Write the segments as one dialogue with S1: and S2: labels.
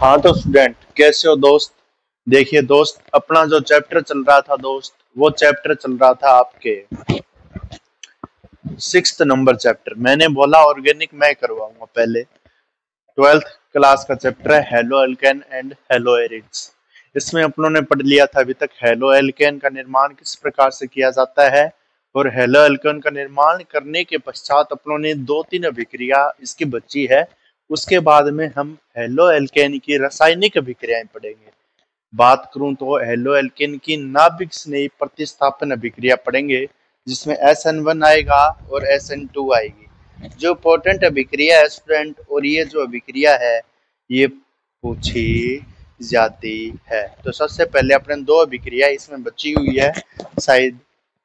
S1: हाँ तो स्टूडेंट कैसे हो दोस्त। देखिए दोस्त, अपना जो चैप्टर चल रहा था दोस्त, वो चैप्टर चल रहा था आपके 6 नंबर चैप्टर। मैंने बोला ऑर्गेनिक मैं करवाऊंगा। पहले 12th क्लास का चैप्टर है हेलो एल्केन एंड हेलो एरिड्स। इसमें अपनों ने पढ़ लिया था अभी तक हेलो एल्केन का निर्माण किस प्रकार से किया जाता है, और हेलो एल्केन का निर्माण करने के पश्चात अपनों ने 2-3 अभिक्रिया इसकी बची है। उसके बाद में हम हेलो एल्केन की रासायनिक अभिक्रियाएं पढ़ेंगे। बात करूं तो हेलो एल्केन की नाभिक स्नेही प्रतिस्थापन अभिक्रिया पढ़ेंगे, जिसमें SN1 आएगा और SN2 आएगी। जो इंपॉर्टेंट अभिक्रिया है स्टूडेंट, और ये जो अभिक्रिया है ये पूछी जाती है। तो सबसे पहले अपने दो अभिक्रिया इसमें बची हुई है शायद।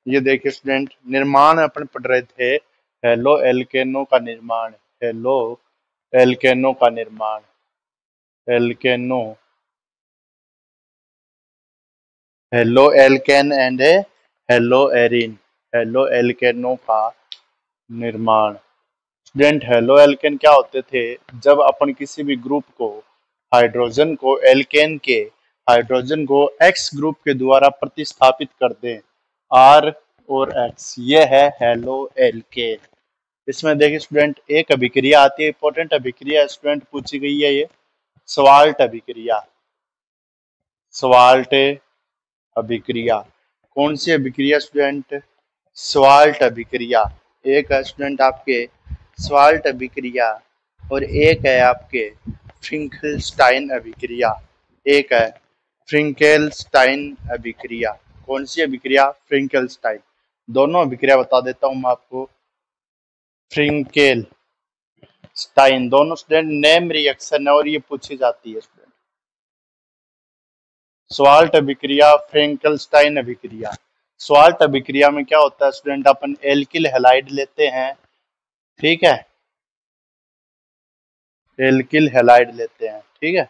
S1: ये देखिए स्टूडेंट, निर्माण अपन पढ़ रहे थे हेलो एल्केनो का निर्माण। हेलो एल्केनो का निर्माण, एल्केनो, haloalkane and haloarene, हेलो एल्केनो का निर्माण। स्टूडेंट हेलो एल्केन क्या होते थे, जब अपन किसी भी ग्रुप को हाइड्रोजन को एल्केन के हाइड्रोजन को एक्स ग्रुप के द्वारा प्रतिस्थापित कर दें, आर और एक्स, ये है हेलो एल्केन। इसमें देखिए स्टूडेंट एक अभिक्रिया आती है, इंपॉर्टेंट अभिक्रिया स्टूडेंट पूछी गई है ये स्वाल्ट अभिक्रिया। स्वाल्ट अभिक्रिया कौन सी अभिक्रिया स्टूडेंट? स्वाल्ट अभिक्रिया। एक है स्टूडेंट आपके स्वाल्ट अभिक्रिया, और एक है आपके फ्रिंकलस्टाइन अभिक्रिया। एक है फ्रिंकलस्टाइन अभिक्रिया। कौन सी अभिक्रिया? फ्रिंकलस्टाइन। दोनों अभिक्रिया बता देता हूं मैं आपको। फ्रिंकलस्टाइन दोनों स्टूडेंट नेम रिएक्शन है और ये पूछी जाती है स्टूडेंट। स्वाल्ट अभिक्रिया, फ्रेंकलस्टाइन अभिक्रिया। स्वाल्ट अभिक्रिया में क्या होता है स्टूडेंट, अपन एल्किल हैलाइड लेते हैं, ठीक है, एल्किल हैलाइड लेते हैं, ठीक है।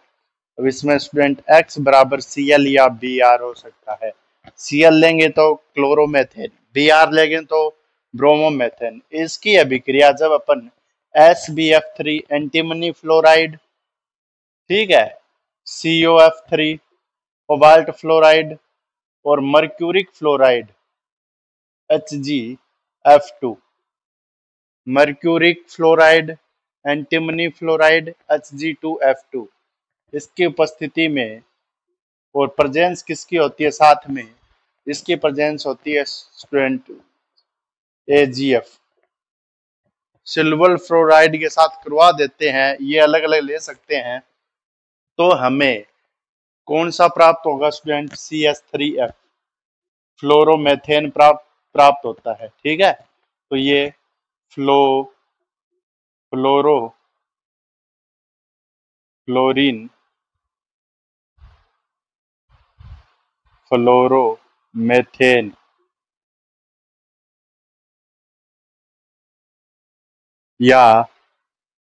S1: अब इसमें स्टूडेंट X बराबर Cl या Br हो सकता है। Cl लेंगे तो क्लोरोमेथेन, Br लेंगे तो ब्रोमोमेथेन। इसकी अभिक्रिया जब अपन SbF3 एंटीमनी फ्लोराइड, ठीक है, COF3 कोबाल्ट फ्लोराइड और mercuric fluoride HgF2, mercuric fluoride, antimony fluoride Hg2F2, इसकी उपस्थिति में और प्रेजेंस किसकी होती है साथ में? इसकी प्रेजेंस होती है स्टूडेंट AgF। सिल्वर फ्लोराइड के साथ करवा देते हैं, ये अलग अलग ले सकते हैं, तो हमें कौन सा प्राप्त होगा स्टूडेंट? CH3F, फ्लोरोमेथेन प्राप्त होता है, ठीक है। तो ये फ्लोरो फ्लोरीन फ्लोरोमेथेन या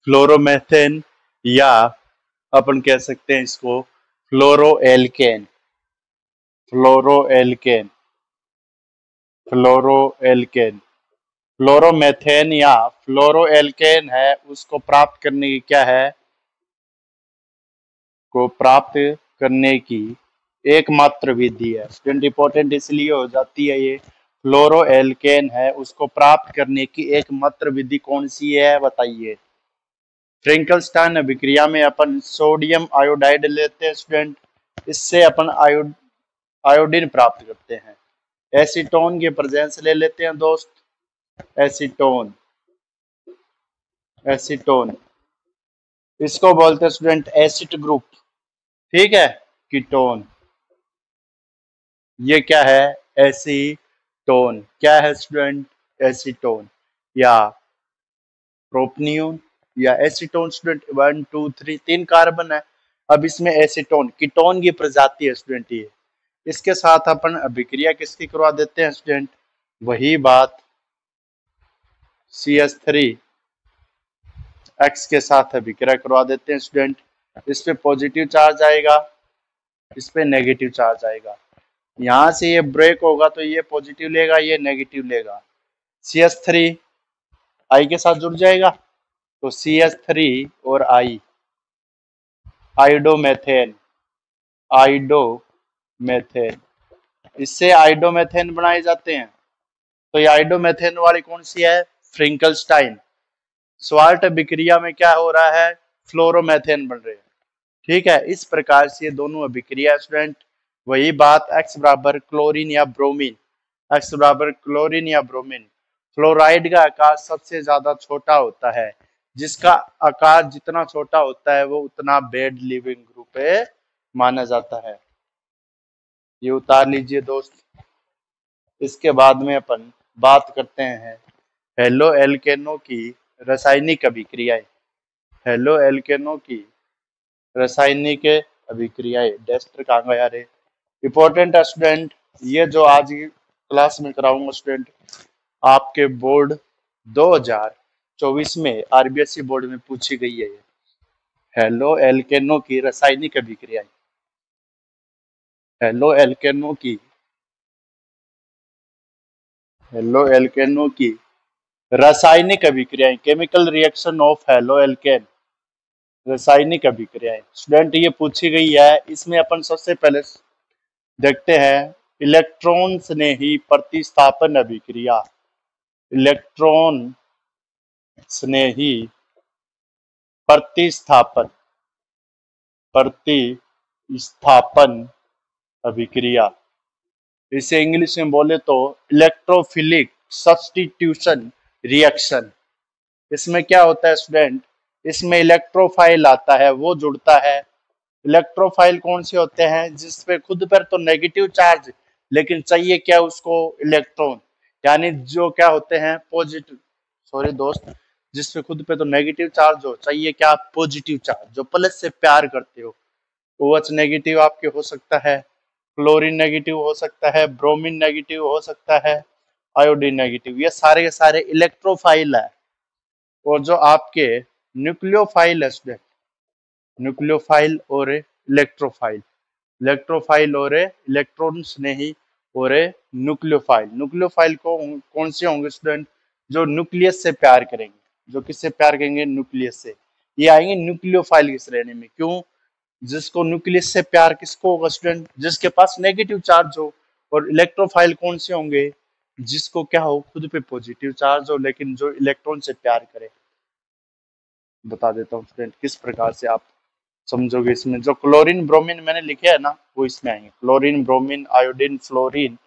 S1: फ्लोरोमेथेन, या अपन कह सकते हैं इसको फ्लोरोएल्केन, फ्लोरोएल्केन, फ्लोरोएल्केन। फ्लोरोमेथेन या फ्लोरोएल्केन है, उसको प्राप्त करने की क्या है, को प्राप्त करने की एकमात्र विधि है स्टूडेंट। इंपॉर्टेंट इसलिए हो जाती है ये, फ्लोरोएल्केन है, उसको प्राप्त करने की एकमात्र विधि कौन सी है बताइए? फ्रिंकलस्टाइन अभिक्रिया में अपन सोडियम आयोडाइड लेते हैं स्टूडेंट, इससे अपन आयोडीन प्राप्त करते हैं। एसीटोन की प्रेजेंस ले लेते हैं दोस्त, एसीटोन, एसीटोन, इसको बोलते हैं स्टूडेंट एसिड ग्रुप, ठीक है, कीटोन। ये क्या है? एसीटोन। क्या है स्टूडेंट? एसीटोन या प्रोपनियन या एसीटोन स्टूडेंट। 1 2 3 3 कार्बन है। अब इसमें एसीटोन कीटोन की प्रजाति है स्टूडेंट ये। इसके साथ अपन अभिक्रिया किसकी करवा देते हैं स्टूडेंट? वही बात, CH3 X के साथ अभिक्रिया करवा देते हैं स्टूडेंट। इस पे पॉजिटिव चार्ज आएगा, इस पे नेगेटिव चार्ज आएगा। यहां से ये ब्रेक होगा तो ये पॉजिटिव लेगा, ये नेगेटिव लेगा। CH3 I के साथ जुड़ जाएगा, तो CH3 और I आइडोमेथेन, आइडोमेथेन, इससे आइडोमेथेन बनाए जाते हैं। तो ये आइडोमेथेन वाली कौन सी है? फ्रिंकलस्टाइन। स्वाल्ट अभिक्रिया में क्या हो रहा है? फ्लोरोमेथेन बन रहे हैं। ठीक है, इस प्रकार से ये दोनों अभिक्रिया स्टूडेंट, वही बात x बराबर क्लोरीन या ब्रोमीन, x बराबर क्लोरीन या ब्रोमीन। फ्लोराइड का आकार सबसे ज्यादा छोटा होता है, जिसका आकार जितना छोटा होता है वो उतना बेड लिविंग ग्रुप माना जाता है। ये उतार लीजिए दोस्त। इसके बाद में अपन बात करते हैं हेलो एल्केनो की रासायनिक अभिक्रियाएं। हेलो एल्केनो की रासायनिक अभिक्रियाएं। डेस्टर कहाँ गया रे? इंपॉर्टेंट स्टूडेंट, ये जो आज की क्लास में कराऊंगा स्टूडेंट, आपके बोर्ड 2024 में आरबीएसई बोर्ड में पूछी गई है। हेलो एल्केनो की रासायनिक अभिक्रियाएं। हेलो एल्केनो की रासायनिक अभिक्रियाएं, chemical reaction of halo alkane, रासायनिक अभिक्रियाएं। स्टूडेंट ये पूछी गई है। इसमें अपन सबसे पहले देखते हैं इलेक्ट्रॉन स्नेही प्रतिस्थापन अभिक्रिया। इलेक्ट्रॉन स्नेही प्रतिस्थापन अभिक्रिया, इसे इंग्लिश में बोले तो इलेक्ट्रोफिलिक सब्स्टिट्यूशन रिएक्शन। इसमें क्या होता है स्टूडेंट? इसमें इलेक्ट्रोफाइल आता है, वो जुड़ता है। इलेक्ट्रोफाइल कौन से होते हैं? जिसपे खुद पर तो नेगेटिव चार्ज, लेकिन चाहिए क्या उसको? इलेक्ट्रॉन। यानी जो क्या होते हैं? पॉजिटिव, सॉरी दोस्त, जिसपे खुद पे तो नेगेटिव चार्ज हो, चाहिए क्या? पॉजिटिव चार्ज, जो प्लस से प्यार करते हो। OH नेगेटिव आपके हो सकता है, क्लोरीन नेगेटिव हो सकता है, ब्रोमीन नेगेटिव हो सकता है, आयोडीन नेगेटिव। ये सारे के सारे इलेक्ट्रोफाइल है। और जो आपके न्यूक्लियोफाइल है स्टूडेंट, न्यूक्लियोफाइल और इलेक्ट्रोफाइल, इलेक्ट्रोफाइल और इलेक्ट्रॉन स्नेही और न्यूक्लियोफाइल। न्यूक्लियोफाइल को कौन से होंगे स्टूडेंट? जो न्यूक्लियस से प्यार करेंगे। जो किससे प्यार करेंगे? न्यूक्लियस से। ये आएंगे न्यूक्लियोफाइल की श्रेणी में। क्यों? जिसको न्यूक्लियस से प्यार किसको होगा स्टूडेंट? जिसके पास नेगेटिव चार्ज हो। और इलेक्ट्रोफाइल कौन से होंगे? जिसको क्या हो? खुद पे पॉजिटिव चार्ज हो, लेकिन जो इलेक्ट्रॉन से प्यार करे। बता देता हूँ स्टूडेंट किस प्रकार से आप समझोगे। इसमें जो क्लोरीन ब्रोमीन मैंने लिखे है ना, वो इसमें आएंगे। क्लोरीन ब्रोमीन आयोडीन फ्लोरीन,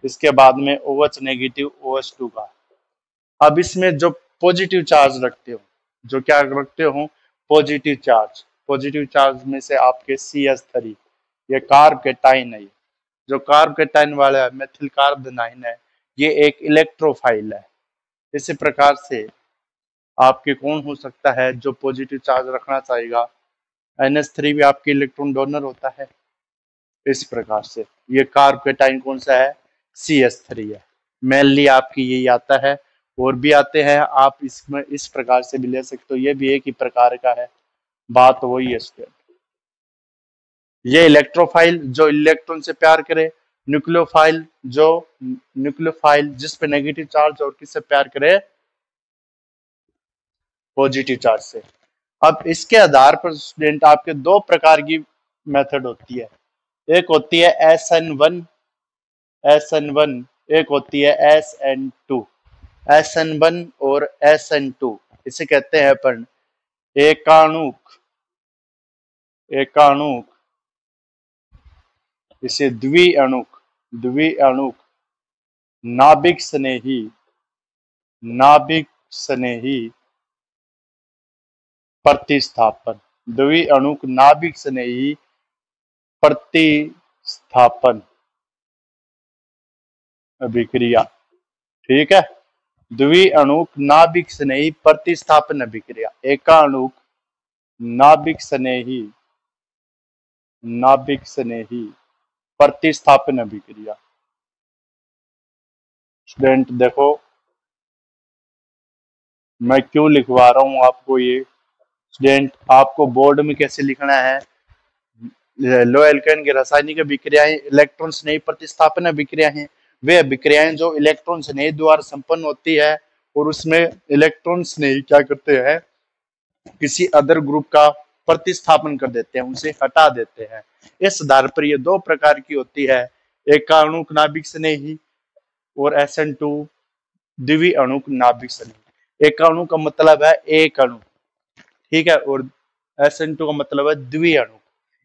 S1: इसके बाद में OH नेगेटिव OH2 का। अब इसमें जो पॉजिटिव चार्ज रखते हो, जो क्या रखते हो? Positive charge. पॉजिटिव चार्ज में से आपके CH3, ये कार्बोकेटाइन है। जो कार्बोकेटाइन वाला मेथिल कार्बोनाइन है, ये एक इलेक्ट्रोफाइल है। इसी प्रकार से आपके कौन हो सकता है जो पॉजिटिव चार्ज रखना चाहेगा? NH3 भी आपके इलेक्ट्रॉन डोनर होता है। इस प्रकार से ये कार्बोकेटाइन कौन सा है? CH3 है। मेनली आपकी यही आता है, और भी आते हैं, आप इसमें इस प्रकार से भी ले सकते हो। ये भी एक ही प्रकार का है। बात वही है स्टूडेंट। ये इलेक्ट्रोफाइल जो इलेक्ट्रॉन से प्यार करे, न्यूक्लियोफाइल जिस पे नेगेटिव चार्ज और किससे प्यार करे? पॉजिटिव चार्ज से। अब इसके आधार पर स्टूडेंट आपके दो प्रकार की मेथड होती है। एक होती है SN1, एक होती है SN2। SN1 और SN2 इसे कहते हैं अपन एकाणुक, इसे द्विअणुक नाभिक स्नेही प्रतिस्थापन, द्विअणुक नाभिक स्नेही प्रतिस्थापन अभिक्रिया। ठीक है, द्विअणुक नाभिक स्नेही प्रतिस्थापन अभिक्रिया, एकाणुक नाभिक स्नेही प्रतिस्थापन अभिक्रिया। स्टूडेंट देखो, मैं क्यों लिखवा रहा हूं आपको ये। स्टूडेंट आपको बोर्ड में कैसे लिखना है? लो एल्केन की रासायनिक अभिक्रियाएं इलेक्ट्रॉन स्नेही प्रतिस्थापन अभिक्रिया हैं। वे अभिक्रियाएं जो इलेक्ट्रॉन स्नेही द्वारा संपन्न होती है, और उसमें इलेक्ट्रॉन स्नेही क्या करते हैं? किसी अदर ग्रुप का प्रतिस्थापन कर देते हैं, उसे हटा देते हैं। इस आधार पर ये दो प्रकार की होती है, एक अणुक नाभिक स्नेही और SN2 द्विवीय अणुक नाभिक स्नेही। एक अणु का मतलब है एक अणु, ठीक है, और SN2 का मतलब है द्वितीय अणु।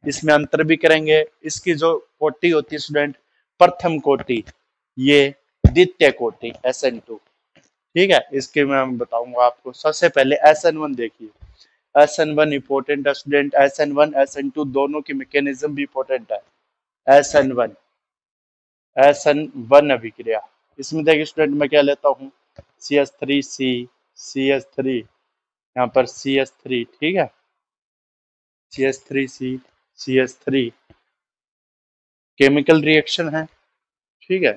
S1: इसमें अंतर भी करेंगे। इसकी जो कोटि होती है स्टूडेंट, प्रथम कोटि, ये द्वितीय कोटि SN2, ठीक है। इसके मैं बताऊंगा आपको। सबसे पहले SN1 देखिए। SN1 इंपॉर्टेंट है स्टूडेंट। SN1 SN2 दोनों की मैकेनिज्म भी इंपॉर्टेंट है। SN1 अभिक्रिया, इसमें देखिए स्टूडेंट मैं क्या लेता हूँ, CH3C, CH3, यहाँ पर CH3, ठीक है, CH3C, CH3 केमिकल रिएक्शन है, ठीक है,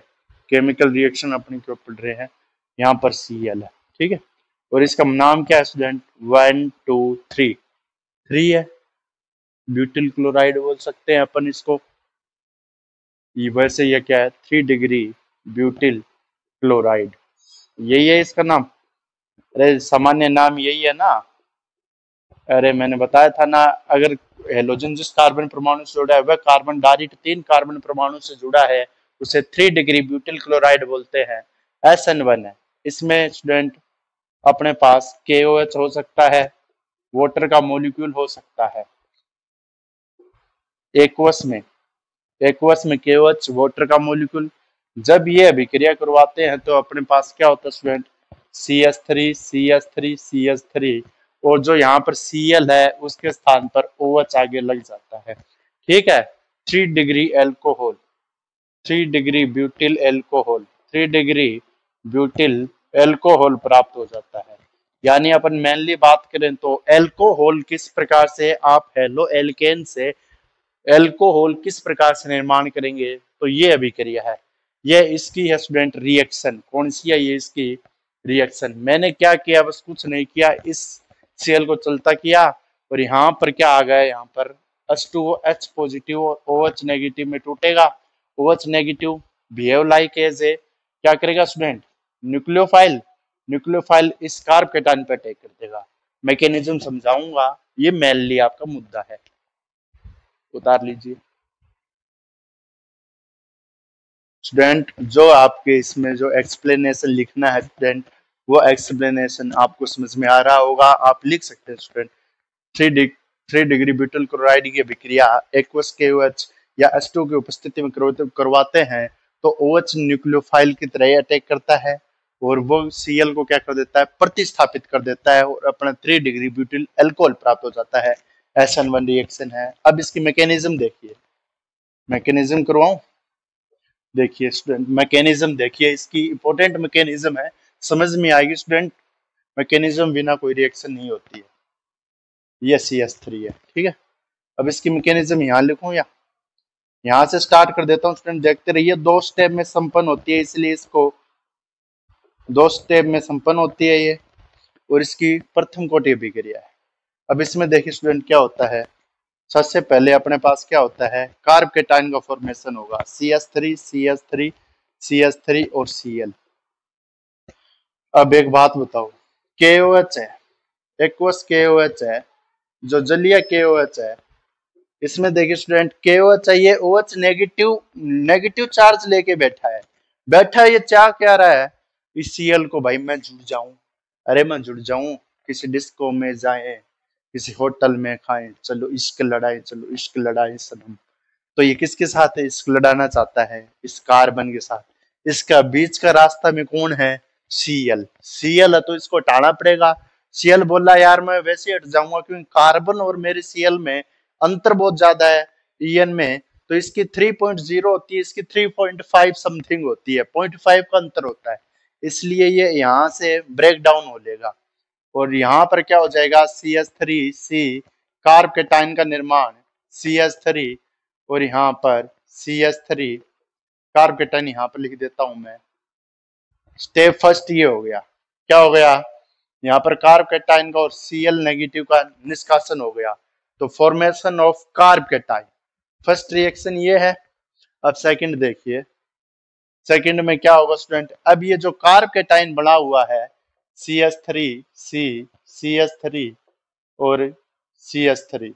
S1: केमिकल रिएक्शन अपने क्यों पढ़ रहे हैं, यहाँ पर Cl है, ठीक है। और इसका नाम क्या है स्टूडेंट, 1 2 3, 3 है, ब्यूटिल क्लोराइड बोल सकते हैं अपन इसको। ये वैसे ये क्या है, 3 डिग्री ब्यूटिल क्लोराइड, यही है इसका नाम। अरे सामान्य नाम यही है ना। अरे मैंने बताया था ना, अगर हेलोजन जिस कार्बन परमाणु से जुड़ा है वह कार्बन डायरेक्ट 3 कार्बन परमाणु से जुड़ा है, उसे 3 डिग्री ब्यूटिल क्लोराइड बोलते हैं। SN1 है। इसमें स्टूडेंट अपने पास KOH हो सकता है, वाटर का मॉलिक्यूल हो सकता है। एक्वस में KOH वाटर का मॉलिक्यूल। जब ये अभिक्रिया करवाते हैं तो अपने पास क्या होता है स्टूडेंट, CH3 CH3 CH3, और जो यहाँ पर Cl है उसके स्थान पर OH आगे लग जाता है, ठीक है। 3 degree alcohol, 3 degree butyl alcohol, 3 degree butyl alcohol प्राप्त हो जाता है। यानी अपन मेनली बात करें तो एल्कोहल किस प्रकार से, आप हेलो एल्केन से एल्कोहल किस प्रकार से निर्माण करेंगे, तो ये अभिक्रिया है। ये इसकी है स्टूडेंट रिएक्शन। कौन सी है ये इसकी रिएक्शन। मैंने क्या किया, बस कुछ नहीं किया, इस सेल को चलता किया और यहाँ पर क्या आ गया, यहाँ पर H2OH पॉजिटिव और OH नेगेटिव में टूटेगा। OH negative behave like as a, क्या करेगा स्टूडेंट, न्यूक्लियोफाइल इस कार्ब कैटायन पे अटैक कर देगा। मैकेनिज्म समझाऊंगा, ये मेनली आपका मुद्दा है, उतार लीजिए स्टूडेंट। जो आपके इसमें जो एक्सप्लेनेशन लिखना है स्टूडेंट, वो एक्सप्लेनेशन आपको समझ में आ रहा होगा, आप लिख सकते हैं स्टूडेंट। 3 डिग्री ब्यूटिल क्लोराइड की अभिक्रिया एक्वस KOH या H2 की उपस्थिति में करवाते हैं तो OH न्यूक्लियोफाइल की तरह अटैक करता है और वो Cl को क्या कर देता है, प्रतिस्थापित कर देता है और अपना 3 डिग्री ब्यूटिल एल्कोहल प्राप्त हो जाता है। SN1 रिएक्शन है। अब इसकी मैकेनिज्म देखिए, मैकेनिज्म करवाऊं, देखिए स्टूडेंट मैकेनिज्म देखिए, इसकी इंपॉर्टेंट मैकेनिज्म है, समझ में आएगी स्टूडेंट। मैकेनिज्म बिना कोई रिएक्शन नहीं होती है। ये CH3 है, ठीक है। अब इसकी मैकेनिज्म यहाँ लिखूं या यहाँ से स्टार्ट कर देता हूँ स्टूडेंट, देखते रहिए। 2 स्टेप में संपन्न होती है, इसलिए इसको 2 स्टेप में संपन्न होती है ये, और इसकी प्रथम कोटि अभिक्रिया है। अब इसमें देखिए स्टूडेंट क्या होता है, सबसे पहले अपने पास क्या होता है, कार्ब कैटायन का फॉर्मेशन होगा, CH3 CH3 CH3 और Cl। अब एक बात बताओ, KOH है, एक्वस KOH है, जो जलीय KOH है, इसमें देखिए स्टूडेंट KOH है, ये OH नेगेटिव चार्ज लेके बैठा है, ये चाह क्या रहा है, इस Cl को भाई मैं जुड़ जाऊं, अरे मैं जुड़ जाऊं, किसी डिस्को में जाए, किसी होटल में खाएं, चलो इश्क लड़ाए, चलो इश्क लड़ाए सनम। तो ये किसके साथ है, इश्क लड़ाना चाहता है इस कार्बन के साथ। इसका बीच का रास्ता में कौन है, Cl है, तो इसको हटाना पड़ेगा। Cl बोला यार मैं वैसे हट जाऊंगा क्योंकि कार्बन और मेरे Cl में अंतर बहुत ज्यादा है En में, तो इसकी 3.0 होती है, इसकी 3.5 समथिंग होती है, 0.5 का अंतर होता है, इसलिए ये यहाँ से ब्रेक डाउन हो लेगा और यहाँ पर क्या हो जाएगा, CH3C कार्ब कैटायन का निर्माण, CH3 और यहाँ पर CH3 कार्ब कैटायन यहाँ पर लिख देता हूं मैं। स्टेप फर्स्ट ये हो गया, क्या हो गया, यहाँ पर कार्ब कैटायन का और Cl नेगेटिव का निष्कासन हो गया, तो formation of carb cation, first reaction ये है। अब सेकंड देखिए, सेकंड में क्या होगा स्टूडेंट, अब ये जो कार्ब कैटायन बना हुआ है CH3C CH3 और CH3,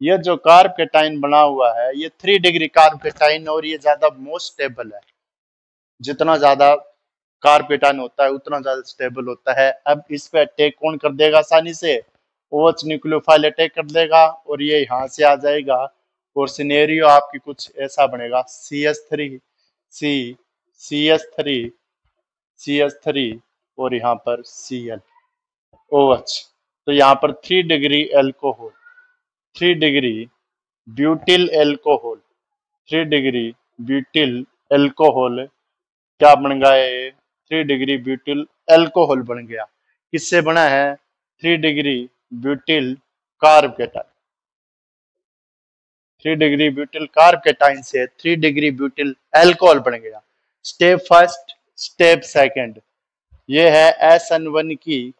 S1: ये जो कार्बकेटाइन बना हुआ है ये 3 डिग्री कार्बकेटाइन, और ये ज्यादा मोस्ट स्टेबल है। जितना ज्यादा कार्बकेटाइन होता है उतना ज्यादा स्टेबल होता है। अब इस पे अटैक कौन कर देगा आसानी से? OH न्यूक्लियोफाइल अटैक कर देगा और ये यहाँ से आ जाएगा, और सिनेरियो आपकी कुछ ऐसा बनेगा, CH3 C CH3 CH3 और यहाँ पर Cl OH। तो यहाँ पर 3 degree alcohol, 3 degree butyl alcohol, 3 degree butyl alcohol क्या बन गया है? 3 डिग्री ब्यूटिल एल्कोहल बन गया। किससे बना है? 3 डिग्री ब्यूटिल कार्बकेटाइन। 3 डिग्री ब्यूटिल कार्बकेटाइन से 3 डिग्री ब्यूटिल एल्कोहल बन गया। स्टेप फर्स्ट, स्टेप सेकंड, ये है SN1 की,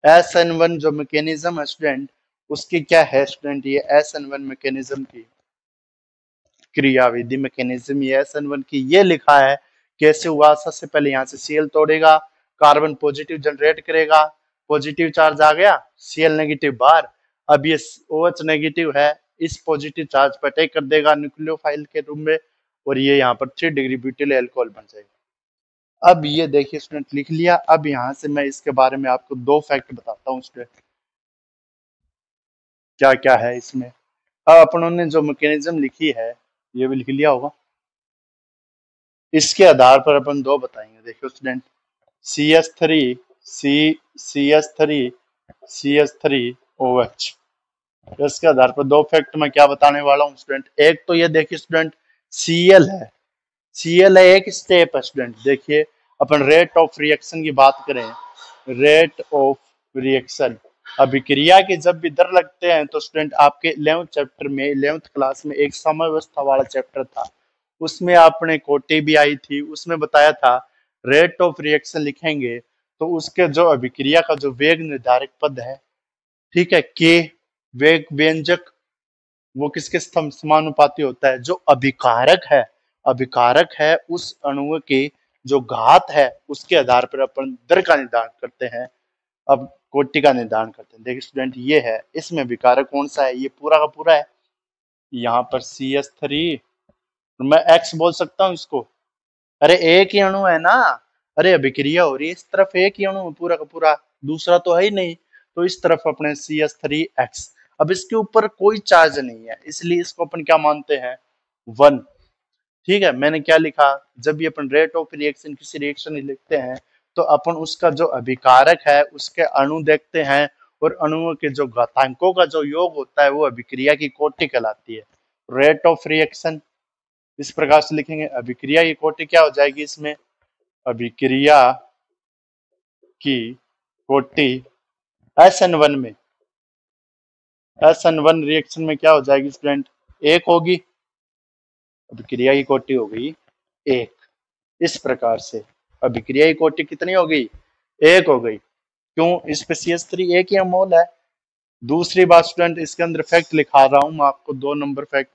S1: SN1 जो मैकेनिज्म है स्टूडेंट, उसकी क्या है स्टूडेंट? ये SN1 मैकेनिज्म की क्रियाविधि मैकेनिज्म, ये SN1 की ये लिखा है कैसे हुआ। सबसे पहले यहाँ से Cl तोड़ेगा, कार्बन पॉजिटिव जनरेट करेगा, पॉजिटिव चार्ज आ गया, Cl नेगेटिव बाहर। अब ये OH नेगेटिव है, इस पॉजिटिव चार्ज पर अटैक कर देगा न्यूक्लियोफाइल के रूप में, और ये यहाँ पर 3 डिग्री ब्यूटिल अल्कोहल बन जाएगा। अब ये देखिए स्टूडेंट लिख लिया। अब यहाँ से मैं इसके बारे में आपको 2 फैक्ट बताता हूँ स्टूडेंट, क्या क्या है इसमें। अब अपनों ने जो मैकेनिज्म लिखी है ये भी लिख लिया होगा, इसके आधार पर अपन 2 बताएंगे। देखो student, CH3 CH3 CH3 OH, इसके आधार पर 2 फैक्ट मैं क्या बताने वाला हूँ स्टूडेंट। एक तो ये देखिए स्टूडेंट, Cl है, Cl है एक स्टेप है स्टूडेंट। देखिए अपन रेट ऑफ रिएक्शन की बात करें, रेट ऑफ रिएक्शन, अभिक्रिया के जब भी दर लगते हैं तो स्टूडेंट आपके 11th चैप्टर में, 11th क्लास में एक समय व्यवस्था वाला चैप्टर था, उसमें आपने कोटि भी आई थी, उसमें बताया था रेट ऑफ रिएक्शन लिखेंगे तो उसके जो अभिक्रिया का जो वेग निर्धारक पद है, ठीक है, के वेग व्यंजक, वो किसके समानुपाती होता है? जो अभिकारक है, अभिकारक है उस अणु के जो घात है उसके आधार पर अपन दर का निर्धारण करते हैं। अब कोटि का निर्धारण करते हैं। देखिए स्टूडेंट ये है, इसमें विकारक कौन सा है? ये पूरा का पूरा है। यहाँ पर CH3, मैं X बोल सकता हूँ इसको, अरे एक ही अणु है ना, अरे अभिक्रिया हो रही है इस तरफ, एक ही अणु पूरा का पूरा, दूसरा तो है ही नहीं, तो इस तरफ अपने CH3X। अब इसके ऊपर कोई चार्ज नहीं है इसलिए इसको अपन क्या मानते हैं? 1। ठीक है, मैंने क्या लिखा, जब भी अपन रेट ऑफ रिएक्शन किसी रिएक्शन लिखते हैं तो अपन उसका जो अभिकारक है उसके अणु देखते हैं, और अणुओं के जो घातांकों का जो योग होता है वो अभिक्रिया की कोटि कहलाती है। रेट ऑफ रिएक्शन इस प्रकार से लिखेंगे, अभिक्रिया की कोटि क्या हो जाएगी इसमें? अभिक्रिया की कोटि SN1 में, SN1 रिएक्शन में क्या हो जाएगी स्टूडेंट? 1 होगी, अभिक्रिया की कोटि हो गई 1। इस प्रकार से अभिक्रिया की कोटि कितनी हो गई? 1 हो गई। क्यों? इस पे CH3 एक ही मोल है। दूसरी बात स्टूडेंट, इसके अंदर फैक्ट लिखा रहा हूं मैं आपको, 2 नंबर फैक्ट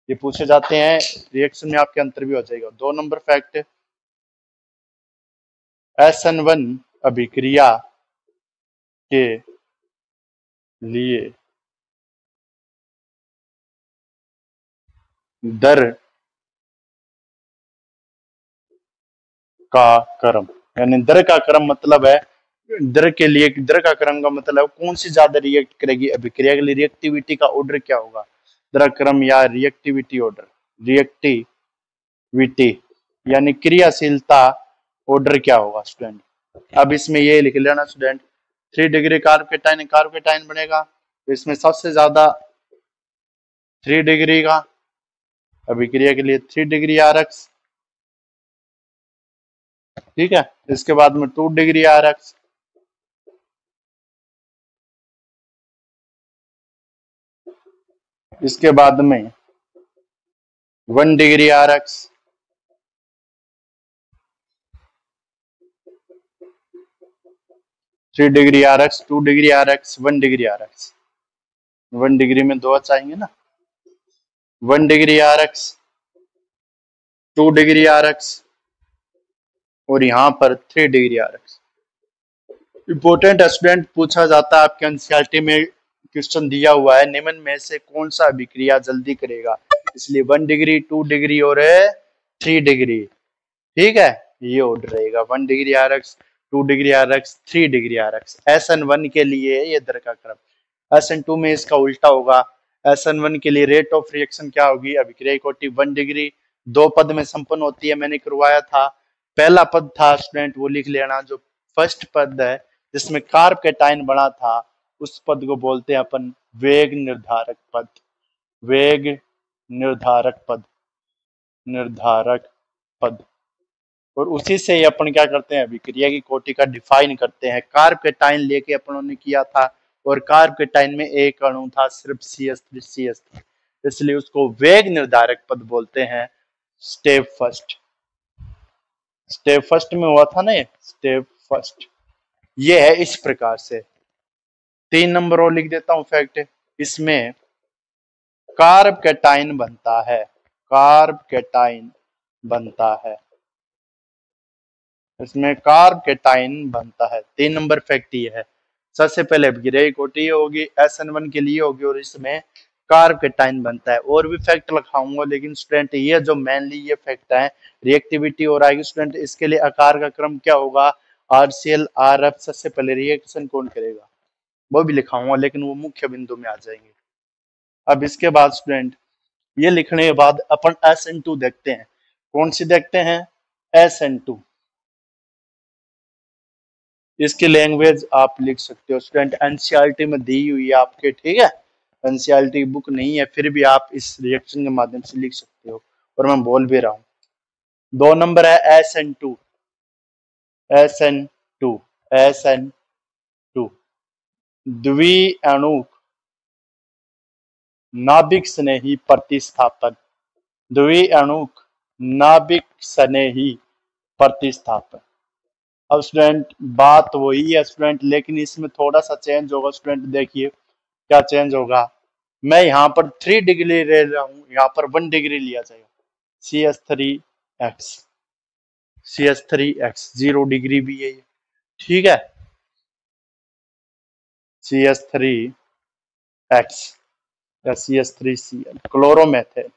S1: ये पूछे जाते हैं रिएक्शन में, आपके अंतर भी हो जाएगा। 2 नंबर फैक्ट, SN1 अभिक्रिया के लिए दर का क्रम, यानी दर का क्रम मतलब है, दर के लिए, दर का क्रम का मतलब कौन सी ज्यादा रिएक्ट करेगी अभिक्रिया के लिए, रिएक्टिविटी का ऑर्डर क्या होगा, दर क्रम या रिएक्टिविटी ऑर्डर, रिएक्टिविटी यानी क्रियाशीलता ऑर्डर क्या होगा स्टूडेंट। अब इसमें ये लिख लेना स्टूडेंट, 3 डिग्री कार्बोकेटाइन बनेगा, तो इसमें सबसे ज्यादा 3 डिग्री का अभिक्रिया के लिए 3 डिग्री RX, ठीक है। इसके बाद में 2 डिग्री RX, इसके बाद में 1 degree RX, three degree RX, 2 degree RX, 1 degree RX, 1 degree में 2 चाहिए ना, 1 डिग्री RX, 2 डिग्री RX और यहाँ पर 3 डिग्री RX। इंपोर्टेंट स्टूडेंट पूछा जाता है आपके एनसीईआरटी में क्वेश्चन दिया हुआ है निम्न में से कौन सा अभिक्रिया जल्दी करेगा, इसलिए 1 डिग्री, 2 डिग्री और 3 डिग्री। ठीक है, ये ऑर्डर रहेगा 1 degree R X, 2 degree R X, 3 degree R X. SN1 के लिए ये दर का क्रम। SN2 में इसका उल्टा होगा। SN1 के लिए रेट ऑफ रिएक्शन क्या होगी, अभिक्रिया कोटि 1 डिग्री, 2 पद में संपन्न होती है, मैंने करवाया था। पहला पद था स्टूडेंट वो लिख लेना, जो फर्स्ट पद है जिसमें कार्ब कैटायन बना था, उस पद को बोलते हैं अपन वेग निर्धारक पद। वेग निर्धारक पद, निर्धारक पद। और उसी से ही अपन क्या करते हैं, अभिक्रिया की कोटि का डिफाइन करते हैं। कार्ब कैटायन लेके अपनों ने किया था, और कार्ब कैटायन में एक अणु था सिर्फ CH3, इसलिए उसको वेग निर्धारक पद बोलते हैं। स्टेप फर्स्ट, स्टेप फर्स्ट में हुआ था ना ये, स्टेप फर्स्ट ये है इस प्रकार से। 3 नंबर और लिख देता हूं फैक्ट, इसमें कार्ब कैटायन बनता है, कार्ब कैटायन बनता है, इसमें कार्ब कैटायन बनता है। 3 नंबर फैक्ट ये है। सबसे पहले अभिक्रिया कोटि होगी SN1 के लिए होगी, और इसमें कार्ब कैटायन बनता है। और भी फैक्ट लिखाऊंगा, लेकिन स्टूडेंट ये जो मेनली ये फैक्ट है, रिएक्टिविटी और आएगी स्टूडेंट, इसके लिए आकार का क्रम क्या होगा, RCl RF। सबसे पहले रिएक्शन कौन करेगा वो भी लिखाऊंगा, लेकिन वो मुख्य बिंदु में आ जाएंगे। अब इसके बाद स्टूडेंट ये लिखने के बाद अपन SN2 देखते हैं। कौन सी देखते हैं, SN2। इसकी लैंग्वेज आप लिख सकते हो स्टूडेंट, एनसीईआरटी में दी हुई है आपके, ठीक है। एनसीईआरटी की बुक नहीं है, फिर भी आप इस रिएक्शन के माध्यम से लिख सकते हो, और मैं बोल भी रहा हूं। 2 नंबर है SN2, SN2, SN2 द्विअणुक नाभिक स्नेही प्रतिस्थापन, द्विअणुक नाभिक स्नेही प्रतिस्थापन। अब स्टूडेंट बात वही है स्टूडेंट, लेकिन इसमें थोड़ा सा चेंज होगा स्टूडेंट। देखिए क्या चेंज होगा, मैं यहाँ पर 3 डिग्री ले रहा हूँ, यहाँ पर 1 डिग्री लिया जाएगा। CH3X, CH3X 0 डिग्री भी है, ठीक है। CH3X या CH3Cl क्लोरोमेथेन,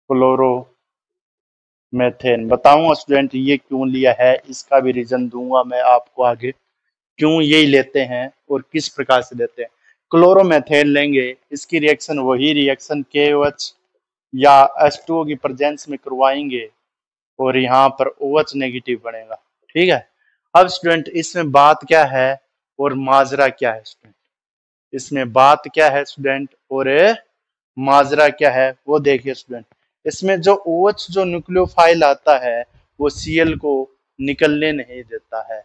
S1: क्लोरोमेथेन। बताऊंगा स्टूडेंट ये क्यों लिया है, इसका भी रीजन दूंगा मैं आपको आगे, क्यों यही लेते हैं और किस प्रकार से लेते हैं। क्लोरोमेथेन लेंगे, इसकी रिएक्शन वही रिएक्शन KOH या H2O की प्रेजेंस में करवाएंगे, और यहाँ पर OH नेगेटिव बनेगा, ठीक है। अब स्टूडेंट इसमें बात क्या है और माजरा क्या है स्टूडेंट, इसमें बात क्या है स्टूडेंट और माजरा क्या है वो देखिए स्टूडेंट। इसमें जो OH जो न्यूक्लियोफाइल आता है वो Cl को निकलने नहीं देता है।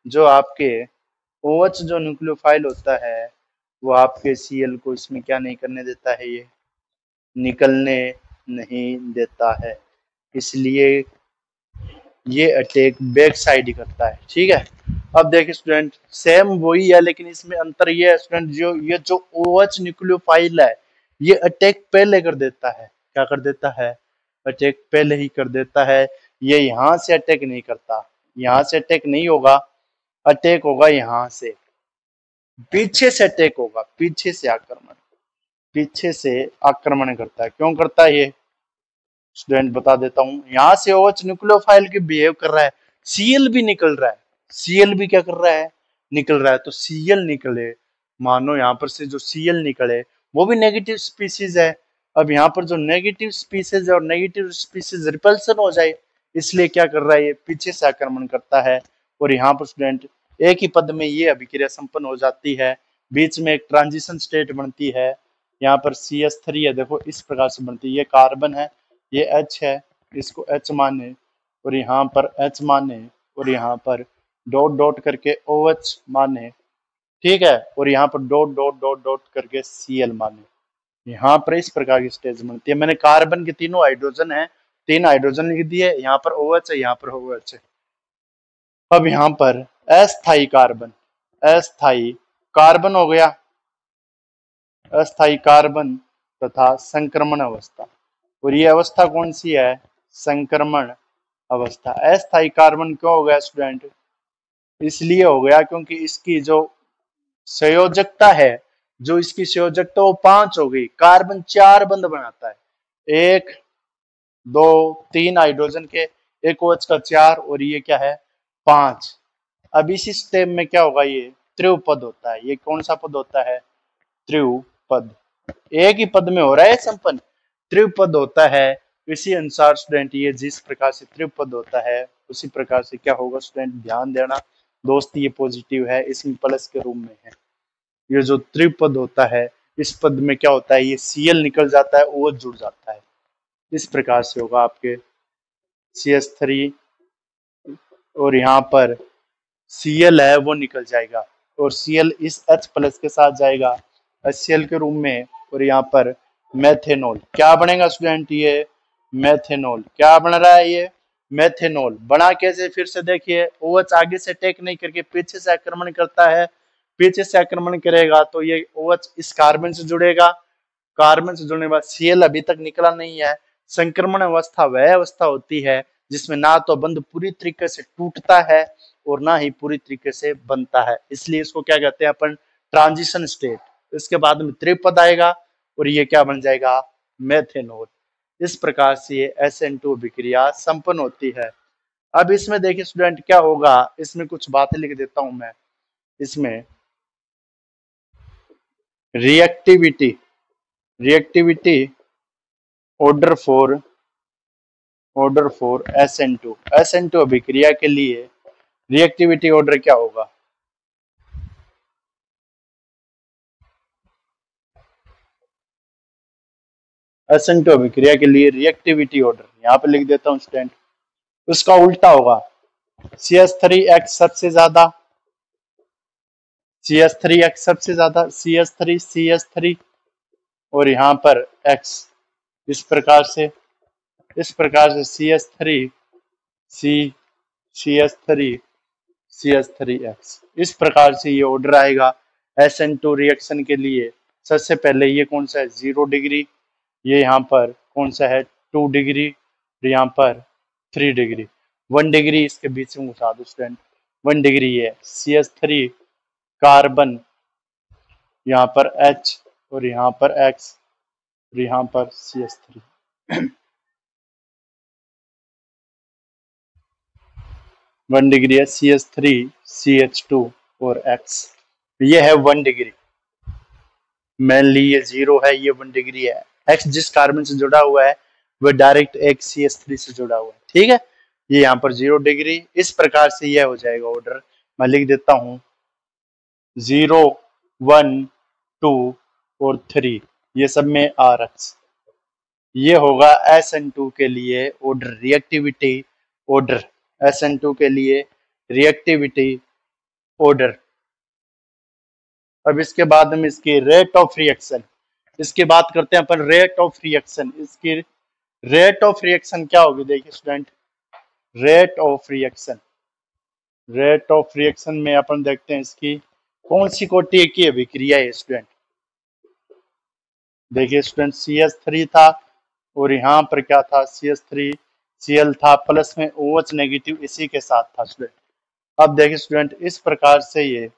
S1: जो आपके OH जो न्यूक्लियोफाइल होता है वो आपके Cl को इसमें क्या नहीं करने देता है, ये निकलने नहीं देता है, इसलिए ये अटैक बैक साइड ही करता है, ठीक है। अब देखिए स्टूडेंट सेम वही है, लेकिन इसमें अंतर ये है स्टूडेंट, जो ये जो OH न्यूक्लियोफाइल है ये अटैक पहले कर देता है। क्या कर देता है, अटैक पहले ही कर देता है। ये यहाँ से अटैक नहीं करता, यहाँ से अटैक नहीं होगा, अटैक होगा यहाँ से, पीछे से अटैक होगा, पीछे से आक्रमण, पीछे से आक्रमण करता है। क्यों करता है ये स्टूडेंट बता देता हूं। यहाँ से OH न्यूक्लियोफाइल की बिहेव कर रहा है, Cl भी निकल रहा है, Cl भी क्या कर रहा है, निकल रहा है। तो Cl निकले, मानो यहाँ पर से जो Cl निकले वो भी नेगेटिव स्पीसीज है। अब यहाँ पर जो नेगेटिव स्पीसीज है और नेगेटिव स्पीसीज रिपल्सन हो जाए, इसलिए क्या कर रहा है, ये पीछे से आक्रमण करता है। और यहाँ पर स्टूडेंट एक ही पद में ये अभिक्रिया संपन्न हो जाती है, बीच में एक ट्रांजिशन स्टेट बनती है। यहाँ पर CH3 है, देखो इस प्रकार से बनती है, ये कार्बन है, ये H है, इसको H माने, और यहाँ पर H माने, और यहाँ पर डॉट डॉट करके OH माने, ठीक है, और यहाँ पर डॉट डॉट डॉट डॉट करके Cl माने। यहाँ पर इस प्रकार की स्टेज बनती है। मैंने कार्बन के तीनों हाइड्रोजन है, 3 हाइड्रोजन लिख दिए, यहाँ पर OH है, यहाँ पर OH है। अब यहाँ पर अस्थाई कार्बन, अस्थाई कार्बन हो गया, अस्थाई कार्बन तथा संक्रमण अवस्था। और ये अवस्था कौन सी है, संक्रमण अवस्था। अस्थाई कार्बन क्यों हो गया स्टूडेंट, इसलिए हो गया क्योंकि इसकी जो संयोजकता है, जो इसकी संयोजकता वो 5 हो गई। कार्बन 4 बंध बनाता है, 1 2 3 हाइड्रोजन के, एक OH का 4, और ये क्या है 5। अब इसी स्टेप में क्या होगा, ये त्रिपद होता है। ये कौन सा पद होता है, त्रिपद। एक ही पद में हो रहा है संपन्न, त्रिपद होता है। इसी अनुसार स्टूडेंट ये जिस प्रकार से त्रिपद होता है उसी प्रकार से क्या होगा स्टूडेंट, ध्यान देना दोस्त, ये पॉजिटिव है, इसमें प्लस के रूप में है। ये जो त्रिपद होता है इस पद में क्या होता है, ये Cl निकल जाता है, OH जुड़ जाता है। इस प्रकार से होगा आपके CH3, और यहाँ पर Cl है वो निकल जाएगा, और Cl इस H प्लस के साथ जाएगा HCl के रूप में, और यहाँ पर मेथेनॉल क्या बनेगा स्टूडेंट, ये मेथेनॉल क्या बन रहा है, ये मेथेनॉल बना कैसे, फिर से देखिए OH आगे से अटैक नहीं करके पीछे से आक्रमण करता है। पीछे से आक्रमण करेगा तो ये OH इस कार्बन से जुड़ेगा, कार्बन से जुड़ने के बाद Cl अभी तक निकला नहीं है। संक्रमण अवस्था वह अवस्था होती है जिसमें ना तो बंध पूरी तरीके से टूटता है और ना ही पूरी तरीके से बनता है, इसलिए इसको क्या कहते हैं अपन, ट्रांजिशन स्टेट। इसके बाद में त्रिपद आएगा और ये क्या बन जाएगा, मेथेनॉल। इस प्रकार से ये SN2 अभिक्रिया संपन्न होती है। अब इसमें देखिए स्टूडेंट क्या होगा, इसमें कुछ बातें लिख देता हूं मैं। इसमें रिएक्टिविटी ऑर्डर फॉर SN2 अभिक्रिया के लिए रिएक्टिविटी ऑर्डर क्या होगा, SN2 अभिक्रिया के लिए रिएक्टिविटी ऑर्डर यहाँ पे लिख देता हूँ स्टूडेंट। उसका उल्टा होगा, CH3X सबसे ज्यादा, CH3X सबसे ज्यादा, CH3 और यहाँ पर X। इस प्रकार से CH3 CH3X इस प्रकार से ये ऑर्डर आएगा SN2 रिएक्शन के लिए। सबसे पहले ये कौन सा है, 0 डिग्री, ये यहाँ पर कौन सा है 2 डिग्री, और यहाँ पर 3 डिग्री। 1 डिग्री इसके बीच में घुसा दो स्टूडेंट, 1 डिग्री है CH3 कार्बन, यहाँ पर H और यहाँ पर X और यहाँ पर CH3। 1 डिग्री है CH3 CH2 और X, ये है 1 डिग्री। मेनली ये 0 है, ये 1 डिग्री है। X जिस कार्बन से जुड़ा हुआ है वह डायरेक्ट एक CH3 से जुड़ा हुआ है, ठीक है। ये यहाँ पर 0 डिग्री। इस प्रकार से यह हो जाएगा ऑर्डर, मैं लिख देता हूँ 0 1 2 और 3, ये सब में RX। ये होगा SN2 के लिए ऑर्डर, रिएक्टिविटी ऑर्डर, SN2 के लिए रिएक्टिविटी ऑर्डर। अब इसके बाद हम इसकी रेट ऑफ रिएक्शन, इसकी बात करते हैं अपन, रेट ऑफ रिएक्शन। इसकी रेट ऑफ रिएक्शन क्या होगी, देखिए स्टूडेंट, रेट ऑफ रिएक्शन में अपन देखते हैं इसकी कौन सी कोटि की अभिक्रिया है स्टूडेंट। देखिए स्टूडेंट CH3 था और यहाँ पर क्या था, CH3 Cl था, प्लस में OH नेगेटिव इसी के साथ था स्टूडेंट। अब देखिए स्टूडेंट इस प्रकार से ये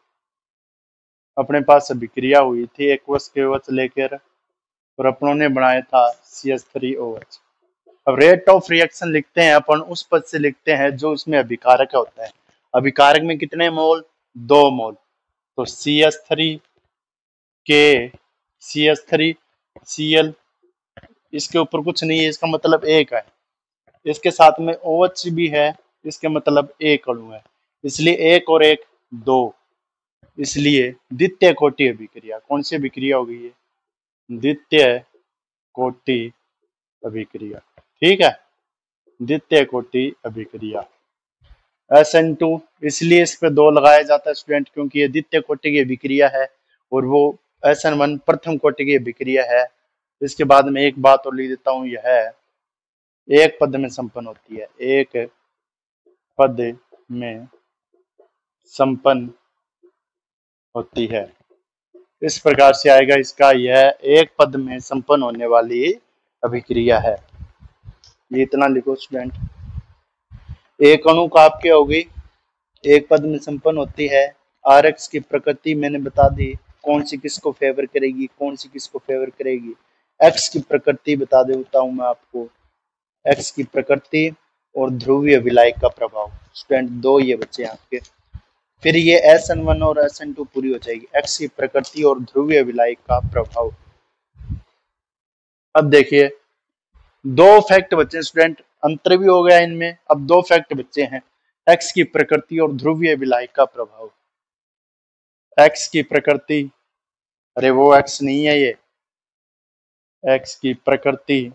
S1: अपने पास अभिक्रिया हुई थी एक्वस के OH लेकर, और अपनों ने बनाया था CH3OH। अब रेट ऑफ रिएक्शन लिखते हैं अपन उस पद से लिखते हैं जो उसमें अभिकारक होता है। अभिकारक में कितने मोल, 2 मोल। तो CH3 के CH3 Cl, इसके ऊपर कुछ नहीं है, इसका मतलब एक है। इसके साथ में OH भी है, इसके मतलब एक अणु है, इसलिए 1 और 1 2, इसलिए द्वितीय कोटि अभिक्रिया। कौन सी अभिक्रिया होगी ये, द्वितीय कोटि अभिक्रिया, ठीक है, द्वितीय कोटि अभिक्रिया। SN2 इसलिए इस पे 2 लगाया जाता है स्टूडेंट क्योंकि ये द्वितीय कोटि की अभिक्रिया है और वो SN1 प्रथम कोटि की अभिक्रिया है। इसके बाद में एक बात और लिख देता हूँ, यह है एक पद में संपन्न होती है, एक पद में संपन्न होती है। इस प्रकार से आएगा इसका, यह एक पद में संपन्न होने वाली अभिक्रिया है। ये इतना लिखो स्टूडेंट। एक अणु का आपके होगी, एक पद में संपन्न होती है, आर एक्स की प्रकृति मैंने बता दी, कौन सी किसको फेवर करेगी, कौन सी किसको फेवर करेगी। एक्स की प्रकृति बता देता हूं मैं आपको, एक्स की प्रकृति और ध्रुवीय विलायक का प्रभाव। स्टूडेंट दो ये बच्चे आपके, फिर ये SN1 और SN2 पूरी हो जाएगी। एक्स की प्रकृति और ध्रुवीय विलायक का प्रभाव। अब देखिए दो फैक्ट बचे स्टूडेंट, अंतर भी हो गया इनमें, अब दो फैक्ट बचे हैं, एक्स की प्रकृति और ध्रुवीय विलायक का प्रभाव। एक्स की प्रकृति, अरे वो एक्स नहीं है ये, एक्स की प्रकृति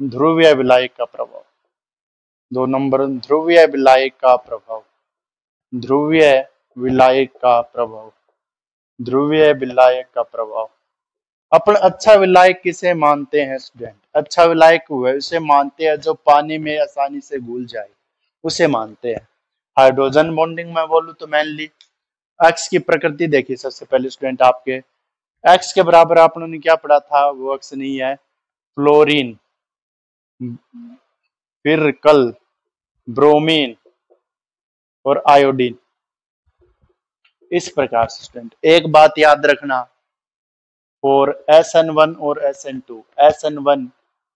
S1: ध्रुवीय विलायक का प्रभाव। 2 नंबर ध्रुवीय विलायक का प्रभाव, ध्रुवीय विलायक का प्रभाव, ध्रुवीय विलायक का प्रभाव। अपन अच्छा विलायक किसे मानते हैं स्टूडेंट? अच्छा विलायक उसे मानते हैं जो पानी में आसानी से घुल जाए, उसे मानते हैं। हाइड्रोजन बॉन्डिंग में बोलूं तो मेनली एक्स की प्रकृति देखिए सबसे पहले स्टूडेंट आपके, एक्स के बराबर आपने क्या पढ़ा था, वो एक्स नहीं है, फ्लोरीन, फिर कल ब्रोमीन और आयोडीन। इस प्रकार से स्टूडेंट एक बात याद रखना, और SN1 और SN2, SN1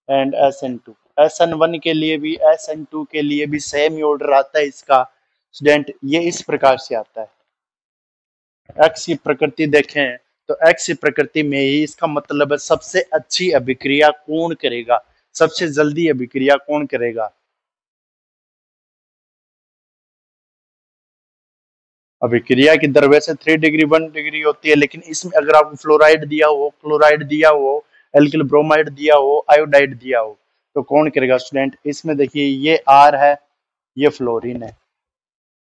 S1: and SN2, SN1 के लिए भी SN2 के लिए भी सेम ही ऑर्डर आता है इसका स्टूडेंट, ये इस प्रकार से आता है। एक्स की प्रकृति देखें तो एक्स की प्रकृति में ही इसका मतलब है सबसे अच्छी अभिक्रिया कौन करेगा, सबसे जल्दी अभिक्रिया कौन करेगा। अभिक्रिया की दर वैसे 3 डिग्री 1 डिग्री होती है, लेकिन इसमें अगर आपको फ्लोराइड दिया हो, क्लोराइड दिया हो, एल्किल ब्रोमाइड दिया हो, आयोडाइड दिया हो, तो कौन करेगा स्टूडेंट? इसमें देखिए ये आर है, ये फ्लोरीन है,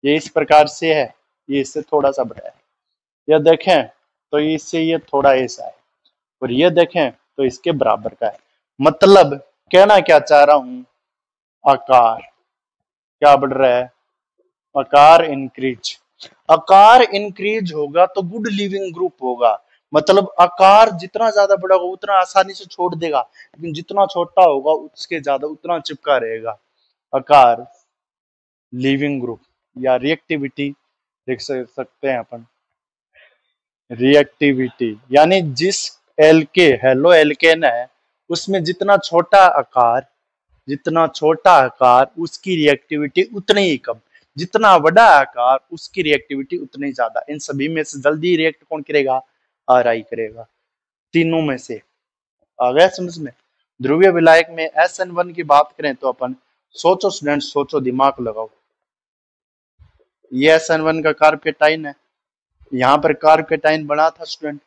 S1: ये इस प्रकार से है, ये इससे थोड़ा सा बड़ा है। यह देखें तो इससे ये थोड़ा ऐसा है, और ये देखें तो इसके बराबर का है। मतलब कहना क्या चाह रहा हूं, आकार क्या बढ़ रहा है, आकार इंक्रीज, आकार इंक्रीज होगा तो गुड लिविंग ग्रुप होगा। मतलब आकार जितना ज्यादा बड़ा होगा उतना आसानी से छोड़ देगा, लेकिन जितना छोटा होगा उसके ज्यादा उतना चिपका रहेगा। आकार लिविंग ग्रुप या रिएक्टिविटी देख सकते हैं अपन, रिएक्टिविटी यानी जिस एल्के हेलो एल्केन है उसमें जितना छोटा आकार उसकी रिएक्टिविटी उतनी ही कम, जितना बड़ा आकार उसकी रिएक्टिविटी उतनी ज्यादा। इन सभी में से जल्दी रिएक्ट कौन करेगा? RI करेगा, तीनों में से। आ गया समझ में? ध्रुवीय विलायक में SN1 की बात करें तो अपन सोचो स्टूडेंट, सोचो, दिमाग लगाओ। ये SN1 का कार्पेटाइन है, यहाँ पर कार्पेटाइन बना था स्टूडेंट,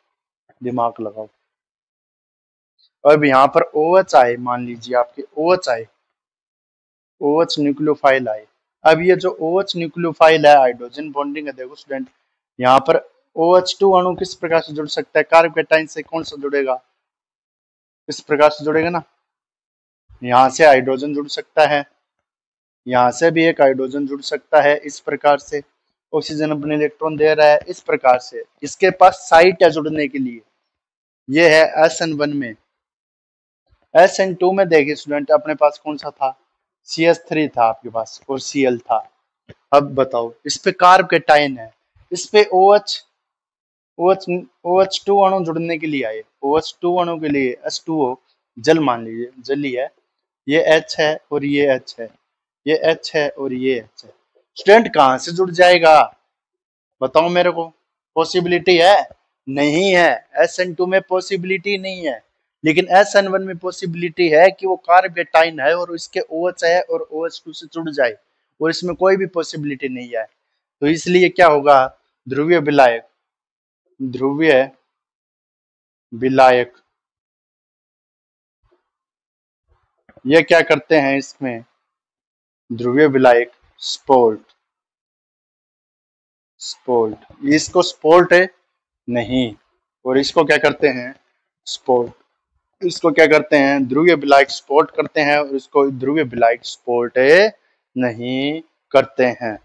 S1: दिमाग लगाओ। अब यहाँ पर OH आए, मान लीजिए आपके OH आए, OH न्यूक्लियोफाइल आए। अब ये जो OH न्यूक्लियोफाइल है, हाइड्रोजन बॉन्डिंग है, देखो स्टूडेंट यहाँ पर OH2 अणु किस प्रकार से जुड़ सकता है? कार्बोकेटाइन से कौन सा जुड़ेगा? इस प्रकार से जुड़ेगा ना, यहाँ से हाइड्रोजन जुड़ सकता है, यहाँ से भी एक हाइड्रोजन जुड़ सकता है, इस प्रकार से ऑक्सीजन अपने इलेक्ट्रॉन दे रहा है, इस प्रकार से इसके पास साइट है जुड़ने के लिए। ये है SN1 में। SN2 में देखिए स्टूडेंट अपने पास कौन सा था? CH3 था आपके पास और Cl था। अब बताओ इस पे कार्बोकेटाइन है, इस पे OH2 अणु जुड़ने के लिए आए, OH2 अणु के लिए H2O जल मान लीजिए, जल ही है, ये H है और ये H है, ये H है और ये H है। स्टूडेंट कहां से जुड़ जाएगा बताओ मेरे को? पॉसिबिलिटी है? नहीं है, SN2 में पॉसिबिलिटी नहीं है, लेकिन SN1 में पॉसिबिलिटी है कि वो कार्बोकेटाइन है और इसके OH है और OH2 से जुड़ जाए, और इसमें कोई भी पॉसिबिलिटी नहीं है। तो इसलिए क्या होगा? ध्रुवीय विलायक, ध्रुवीय विलायक ये क्या करते हैं इसमें? ध्रुवीय विलायक स्पोल्ट, इसको स्पोल्ट है नहीं, और इसको क्या करते हैं? स्पोल्ट, इसको क्या करते हैं? ध्रुवीय विलायक स्पोर्ट करते हैं, और इसको ध्रुवीय विलायक स्पोर्ट नहीं करते हैं।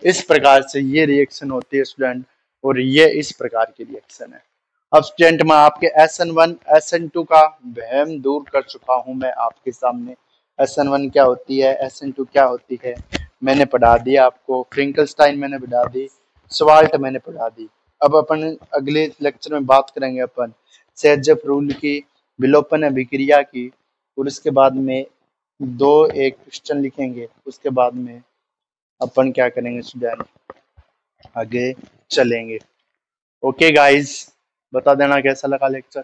S1: इस प्रकार से ये रिएक्शन होती है स्टूडेंट, और ये इस प्रकार की रिएक्शन है। अब स्टूडेंट मैं आपके SN1 SN2 का वहम दूर कर चुका हूं, मैं आपके सामने SN1 क्या होती है, SN2 क्या होती है मैंने पढ़ा दिया आपको, फ्रिंकलस्टाइन मैंने बढ़ा दी, सवाल्ट मैंने पढ़ा दी। अब अपन अगले लेक्चर में बात करेंगे अपन सेजफ रूल की, विलोपन अभिक्रिया की, और उसके बाद में दो एक क्वेश्चन लिखेंगे। उसके बाद में अपन क्या करेंगे स्टूडेंट, आगे चलेंगे। ओके गाइस, बता देना कैसा लगा लेक्चर।